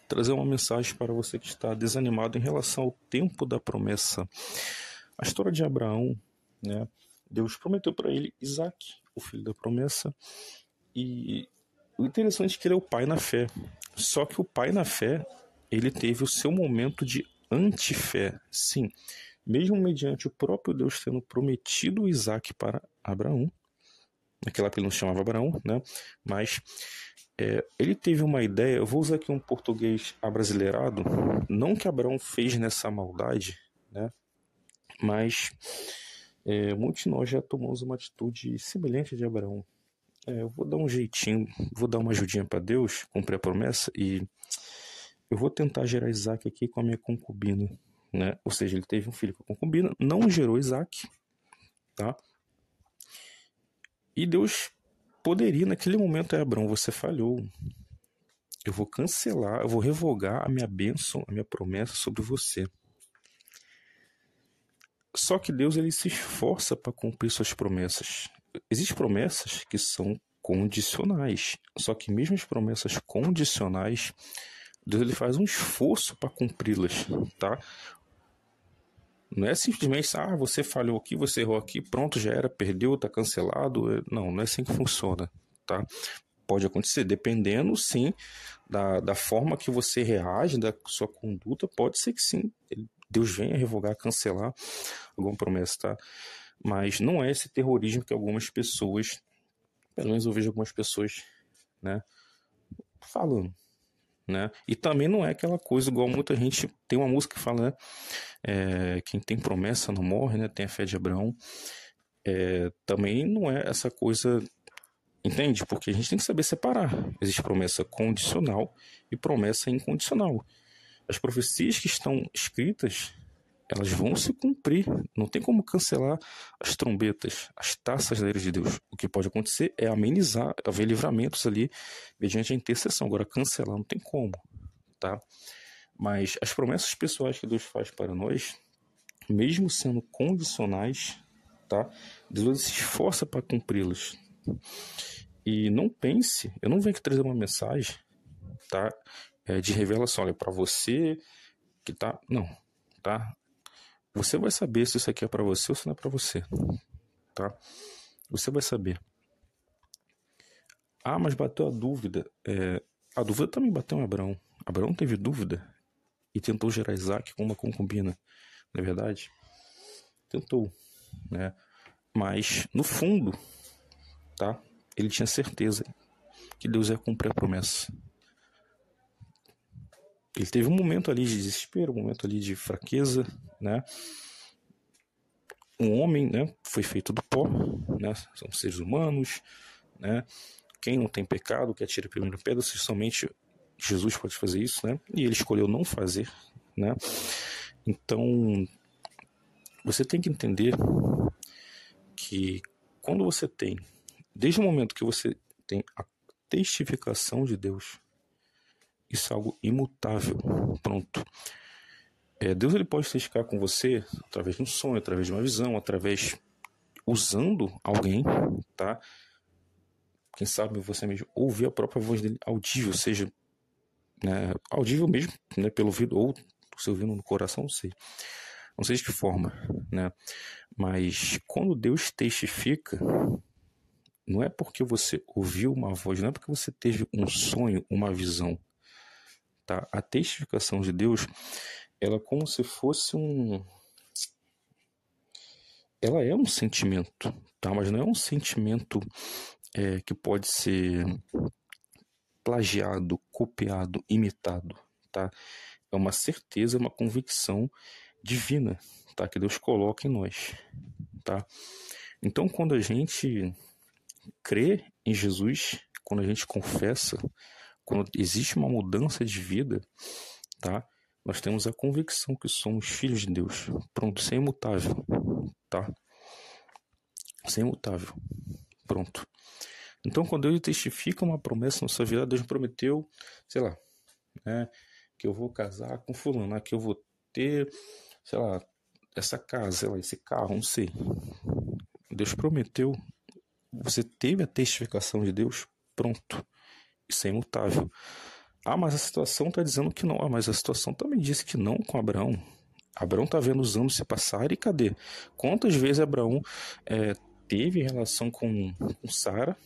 trazer uma mensagem para você que está desanimado em relação ao tempo da promessa. A história de Abraão, né? Deus prometeu para ele Isaque, o filho da promessa, e o interessante é que ele é o pai na fé. Só que o pai na fé, ele teve o seu momento de antifé. Sim, mesmo mediante o próprio Deus tendo prometido Isaque para Abraão, naquela época ele não se chamava Abraão, né? Mas ele teve uma ideia, eu vou usar aqui um português abrasileirado, não que Abraão fez nessa maldade, né? Mas muitos de nós já tomamos uma atitude semelhante de Abraão. Eu vou dar um jeitinho, vou dar uma ajudinha para Deus, cumprir a promessa, e eu vou tentar gerar Isaac aqui com a minha concubina, né? Ou seja, ele teve um filho com a concubina, não gerou Isaac, tá? E Deus poderia, naquele momento, Abraão, você falhou. Eu vou cancelar, eu vou revogar a minha bênção, a minha promessa sobre você. Só que Deus, ele se esforça para cumprir suas promessas. Existem promessas que são condicionais. Só que mesmo as promessas condicionais, Deus, ele faz um esforço para cumpri-las, tá? Não é simplesmente, você falhou aqui, você errou aqui, pronto, já era, perdeu, tá cancelado. Não é assim que funciona, tá? Pode acontecer, dependendo, sim, da forma que você reage, da sua conduta, pode ser que sim, Deus venha revogar, cancelar alguma promessa, tá? Mas não é esse terrorismo que algumas pessoas, pelo menos eu vejo algumas pessoas, né, falando, né? E também não é aquela coisa igual muita gente, tem uma música que fala, né, quem tem promessa não morre, né, tem a fé de Abraão. Também não é essa coisa, entende? Porque a gente tem que saber separar. Existe promessa condicional e promessa incondicional. As profecias que estão escritas, elas vão se cumprir. Não tem como cancelar as trombetas, as taças da ira de Deus. O que pode acontecer é amenizar, haver livramentos ali mediante a intercessão. Agora, cancelar não tem como, tá? Mas as promessas pessoais que Deus faz para nós, mesmo sendo condicionais, tá? Deus se esforça para cumpri-las. E não pense, eu não venho aqui trazer uma mensagem, tá? De revelação, olha, para você que tá, não, tá? Você vai saber se isso aqui é para você ou se não é para você, tá? Você vai saber. Mas bateu a dúvida. A dúvida também bateu em Abraão. Abraão teve dúvida e tentou gerar Isaac com uma concubina, não é verdade? Tentou, né? Mas no fundo, tá? Ele tinha certeza que Deus ia cumprir a promessa. Ele teve um momento ali de desespero, um momento ali de fraqueza, né? Um homem, né, foi feito do pó, né? São seres humanos, né? Quem não tem pecado, que atira a primeira pedra, se somente Jesus pode fazer isso, né? E ele escolheu não fazer, né? Então, você tem que entender que quando você tem, desde o momento que você tem a testificação de Deus, isso é algo imutável, pronto. Deus, ele pode testificar com você através de um sonho, através de uma visão, através usando alguém, tá? Quem sabe você mesmo ouvir a própria voz dele audível, seja, né, audível mesmo, né, pelo ouvido, ou você ouvindo no coração, não sei de que forma, né? Mas quando Deus testifica, não é porque você ouviu uma voz, não é porque você teve um sonho, uma visão, tá? A testificação de Deus, ela é como se fosse ela é um sentimento, tá? Mas não é um sentimento que pode ser plagiado, copiado, imitado, tá? É uma certeza, uma convicção divina, tá? Que Deus coloca em nós, tá? Então, quando a gente crê em Jesus, quando a gente confessa, quando existe uma mudança de vida, tá? Nós temos a convicção que somos filhos de Deus. Pronto, isso é imutável, tá? Isso é imutável. Pronto. Então, quando Deus testifica uma promessa na sua vida, Deus prometeu, sei lá, né, que eu vou casar com fulano, né, que eu vou ter, sei lá, essa casa, sei lá, esse carro, não sei. Deus prometeu, você teve a testificação de Deus, pronto. Isso é imutável. Ah, mas a situação está dizendo que não. Ah, mas a situação também disse que não com Abraão. Abraão está vendo os anos se passar e cadê? Quantas vezes Abraão teve relação com Sara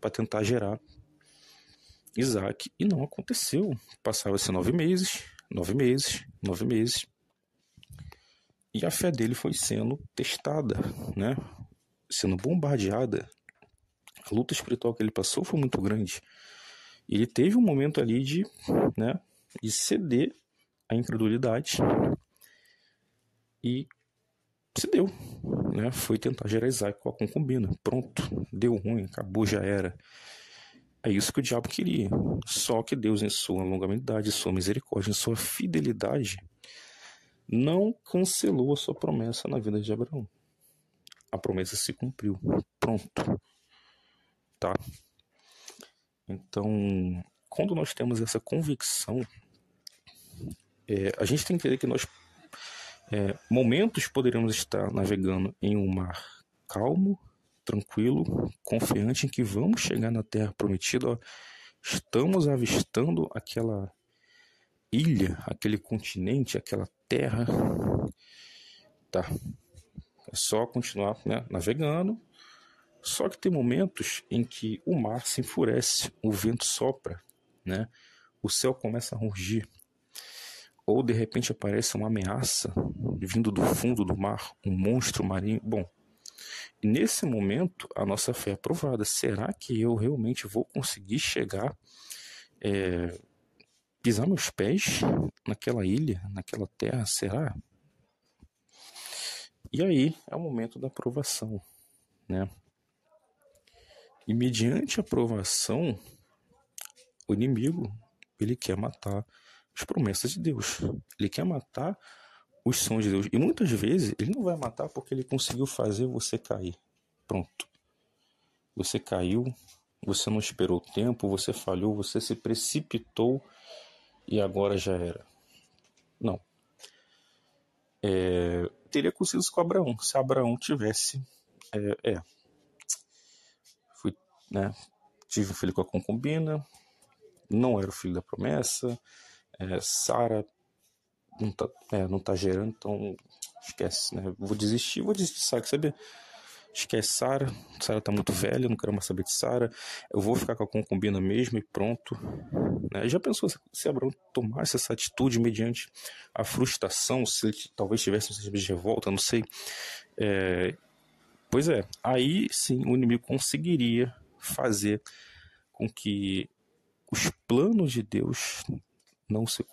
para tentar gerar Isaac e não aconteceu. Passava-se 9 meses, 9 meses, 9 meses. E a fé dele foi sendo testada, né? Sendo bombardeada. A luta espiritual que ele passou foi muito grande. E ele teve um momento ali né, de ceder à incredulidade e se deu, né? Foi tentar gerar Isaac com a concubina. Pronto, deu ruim, acabou, já era. É isso que o diabo queria. Só que Deus, em sua longanimidade, em sua misericórdia, em sua fidelidade, não cancelou a sua promessa na vida de Abraão. A promessa se cumpriu. Pronto. Tá? Então, quando nós temos essa convicção, a gente tem que entender que nós momentos poderemos estar navegando em um mar calmo, tranquilo, confiante em que vamos chegar na Terra Prometida. Ó, estamos avistando aquela ilha, aquele continente, aquela terra. Tá. É só continuar, né, navegando. Só que tem momentos em que o mar se enfurece, o vento sopra, né? O céu começa a rugir. Ou de repente aparece uma ameaça vindo do fundo do mar, um monstro marinho. Bom, nesse momento a nossa fé é provada. Será que eu realmente vou conseguir chegar, pisar meus pés naquela ilha, naquela terra? Será? E aí é o momento da provação, né? E mediante a provação, o inimigo, ele quer matar as promessas de Deus. Ele quer matar os sonhos de Deus. E muitas vezes ele não vai matar porque ele conseguiu fazer você cair. Pronto. Você caiu, você não esperou o tempo, você falhou, você se precipitou e agora já era. Não. Teria acontecido isso com Abraão. Se Abraão tivesse... fui, né, tive um filho com a concubina, não era o filho da promessa, Sara não tá gerando, então esquece, né? Vou desistir de Sara, sabe? Esquece Sara tá muito velha, não quero mais saber de Sara, eu vou ficar com a concubina mesmo e pronto, né? Já pensou se Abraão tomasse essa atitude mediante a frustração, se ele talvez tivesse um sentimento de revolta, não sei. Pois é, aí sim o inimigo conseguiria fazer com que os planos de Deus não se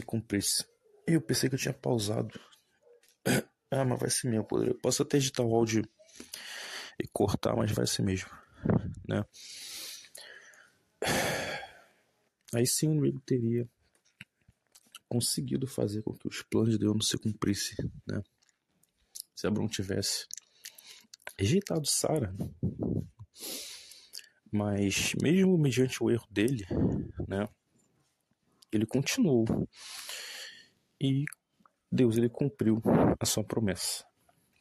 cumprisse. Eu pensei que eu tinha pausado. Ah, mas vai ser mesmo. Eu posso até editar o áudio e cortar, mas vai ser mesmo, né? Aí sim o inimigo teria conseguido fazer com que os planos de Deus não se cumprissem, né? Se Abraão tivesse rejeitado Sara, mas mesmo mediante o erro dele, né? Ele continuou e Deus ele cumpriu a sua promessa.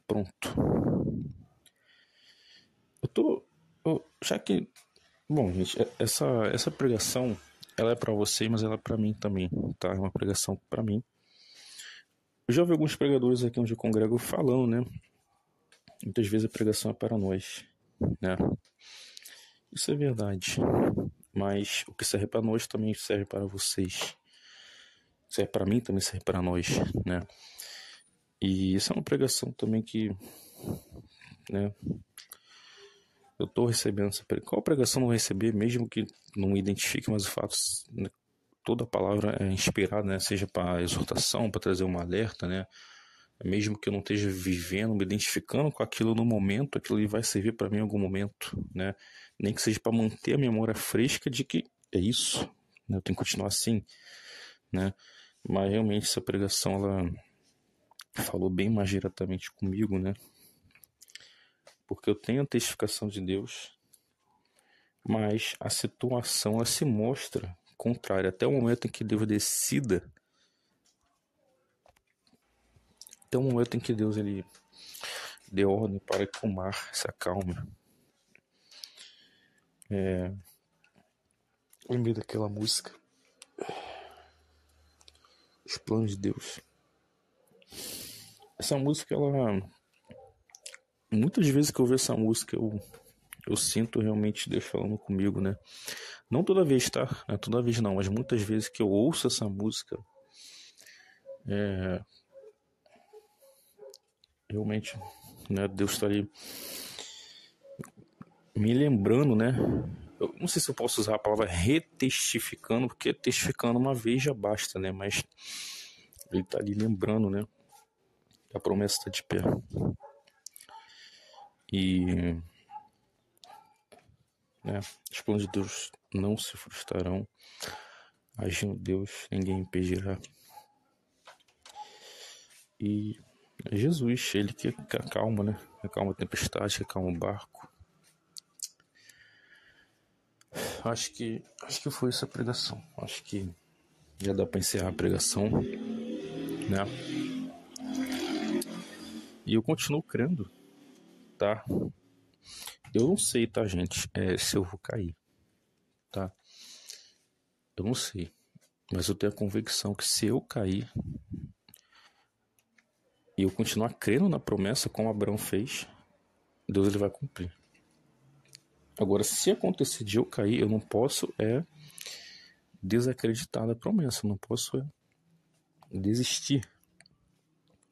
Pronto. Já que, bom, gente, essa pregação ela é para você, mas ela é para mim também, tá? É uma pregação para mim. Eu já ouvi alguns pregadores aqui onde eu congrego falando, né? Muitas vezes a pregação é para nós, né? Isso é verdade. Mas o que serve para nós também serve para vocês. Serve para mim, também serve para nós, né? E isso é uma pregação também que, né? Eu estou recebendo essa pregação. Qual pregação não receber, mesmo que não identifique, mas o fato, né? Toda palavra é inspirada, né? Seja para exortação, para trazer um alerta, né? Mesmo que eu não esteja vivendo, me identificando com aquilo no momento, aquilo ali vai servir para mim em algum momento, né? Nem que seja para manter a memória fresca de que é isso, né? Eu tenho que continuar assim, né? Mas realmente essa pregação, ela falou bem mais diretamente comigo, né? Porque eu tenho a testificação de Deus, mas a situação, ela se mostra contrária. Até o momento em que Deus decida, até o momento em que Deus ele dê ordem para que o mar se acalme. Lembrei daquela música, Os Planos de Deus. Essa música, ela... Muitas vezes que eu ouço essa música, eu sinto realmente Deus falando comigo, né? Não toda vez, tá? Não é toda vez não, mas muitas vezes que eu ouço essa música, realmente, né, Deus está ali me lembrando, né? Eu não sei se eu posso usar a palavra retestificando, porque testificando uma vez já basta, né? Mas ele está ali lembrando, né? Que a promessa está de pé. E, né, os planos de Deus não se frustrarão. Agindo Deus, ninguém impedirá. E é Jesus, ele que acalma, né? Acalma a tempestade, acalma o barco. Acho que foi essa a pregação. Acho que já dá para encerrar a pregação, né? E eu continuo crendo, tá? Eu não sei, tá, gente, se eu vou cair, tá? Eu não sei, mas eu tenho a convicção que se eu cair e eu continuar crendo na promessa como Abraão fez, Deus ele vai cumprir. Agora, se acontecer de eu cair, eu não posso desacreditar da promessa, eu não posso desistir,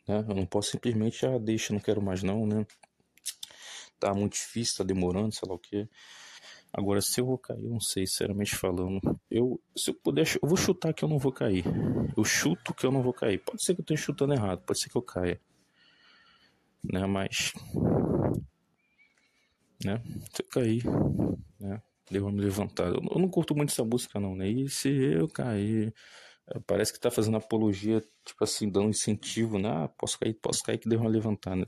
né? Eu não posso simplesmente, deixa, não quero mais não, né? Tá muito difícil, tá demorando, sei lá o quê. Agora, se eu vou cair, eu não sei, sinceramente falando. Se eu puder, eu vou chutar que eu não vou cair. Eu chuto que eu não vou cair. Pode ser que eu esteja chutando errado, pode ser que eu caia, né? Mas, né? Se eu cair, né? Devo me levantar. Eu não curto muito essa música, não, né? E se eu cair, parece que tá fazendo apologia, tipo assim, dando incentivo, né? Posso cair que devo me levantar, né?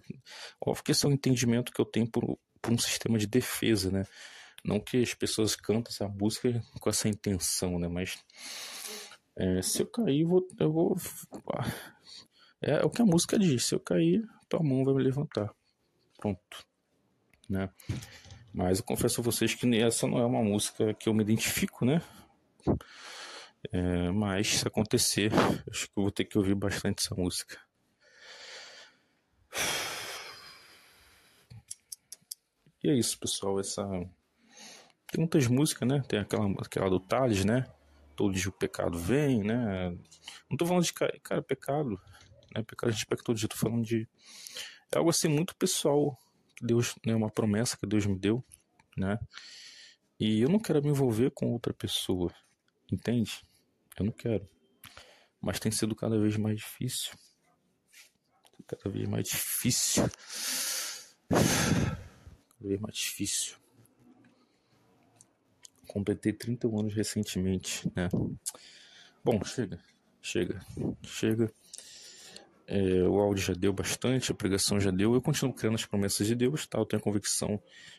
Óbvio que esse é um entendimento que eu tenho por um sistema de defesa, né? Não que as pessoas cantam essa música com essa intenção, né? Mas se eu cair, eu vou. É o que a música diz. Se eu cair, tua mão vai me levantar. Pronto, né? Mas eu confesso a vocês que essa não é uma música que eu me identifico, né? Mas se acontecer, acho que eu vou ter que ouvir bastante essa música. E é isso, pessoal. Tem muitas músicas, né? Tem aquela do Thales, né? Todo dia o pecado vem, né? Não tô falando de cara, pecado, né? Pecado a gente peca todo dia. Tô falando de algo assim muito pessoal que Deus, né? Uma promessa que Deus me deu, né? E eu não quero me envolver com outra pessoa, entende? Eu não quero. Mas tem sido cada vez mais difícil. Cada vez mais difícil. Cada vez mais difícil. Completei 31 anos recentemente, né? Bom, chega. O áudio já deu bastante, a pregação já deu. Eu continuo crendo nas promessas de Deus, tá? Eu tenho a convicção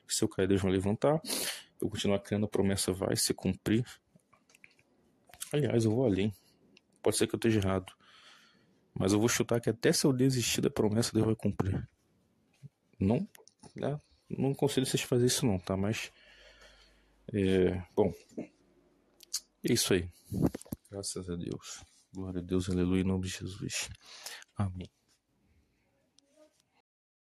que se eu cair, Deus vai levantar. Eu continuo crendo, a promessa vai se cumprir. Aliás, eu vou além. Pode ser que eu esteja errado, mas eu vou chutar que até se eu desistir da promessa, Deus vai cumprir. Não, né? Não consigo vocês fazer isso não, tá? Mas, bom, é isso aí. Graças a Deus. Glória a Deus, aleluia, em nome de Jesus. Amém.